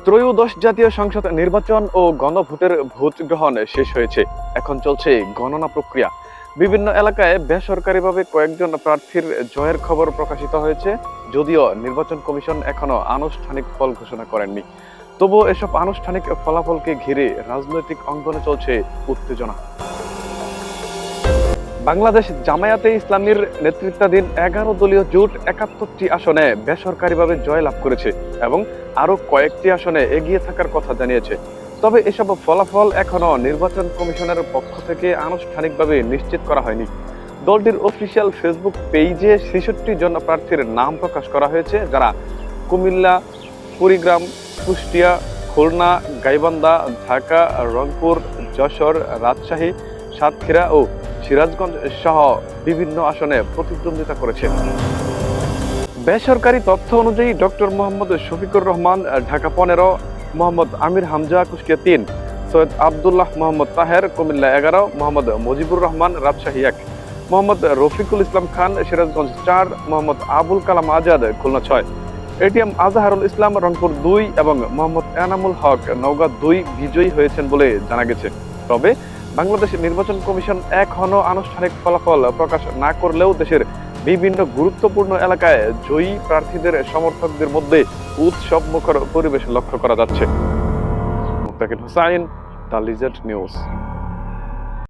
ত্রয়োদশ জাতীয় সংসদ নির্বাচন ও গণভোটের ভোট গ্রহণ শেষ হয়েছে। এখন চলছে গণনা প্রক্রিয়া। বিভিন্ন এলাকায় বেসরকারিভাবে কয়েকজন প্রার্থীর জয়ের খবর প্রকাশিত হয়েছে, যদিও নির্বাচন কমিশন এখনো আনুষ্ঠানিক ফল ঘোষণা করেননি। তবুও এসব আনুষ্ঠানিক ফলাফলকে ঘিরে রাজনৈতিক অঙ্গনে চলছে উত্তেজনা। বাংলাদেশ জামায়াতে ইসলামীর নেতৃত্বাধীন 11 দলীয় জোট 71টি আসনে বেসরকারিভাবে জয়লাভ করেছে এবং আরো কয়েকটি আসনে এগিয়ে থাকার কথা জানিয়েছে। তবে এসব ফলাফল এখনো নির্বাচন কমিশনের পক্ষ থেকে আনুষ্ঠানিকভাবে নিশ্চিত করা হয়নি। দলটির অফিসিয়াল ফেসবুক পেজে 66 জন প্রার্থীর নাম প্রকাশ করা হয়েছে, যারা কুমিল্লা, কুড়িগ্রাম, কুষ্টিয়া, খুলনা, গাইবান্ধা, ঢাকা, রংপুর, যশোর, রাজশাহী, সাতক্ষীরা ও সিরাজগঞ্জ সহ বিভিন্ন আসনে প্রতিদ্বন্দ্বিতা করেছেন। বেসরকারি তথ্য অনুযায়ী ডক্টর মোহাম্মদ শফিকুর রহমান ঢাকা 15, মোহাম্মদ আমির হামজা কুষ্টিয়া 3, সৈয়দ আবদুল্লাহ মোহাম্মদ তাহের কুমিল্লা 11, মোহাম্মদ মুজিবুর রহমান রাজশাহী 1, মোহাম্মদ রফিকুল ইসলাম খান সিরাজগঞ্জ 4, মোহাম্মদ আবুল কালাম আজাদ খুলনা 6, এটিএম আজহারুল ইসলাম রংপুর 2 এবং মোহাম্মদ এনামুল হক নওগাঁ 2 বিজয়ী হয়েছেন বলে জানা গেছে। তবে বাংলাদেশ নির্বাচন কমিশন এখনো আনুষ্ঠানিক ফলাফল প্রকাশ না করলেও দেশের বিভিন্ন গুরুত্বপূর্ণ এলাকায় জয়ী প্রার্থীদের সমর্থকদের মধ্যে উৎসব মুখর পরিবেশ লক্ষ্য করা যাচ্ছে। মুত্তাকিন হুসাইন, দ্য লিজেন্ড নিউজ।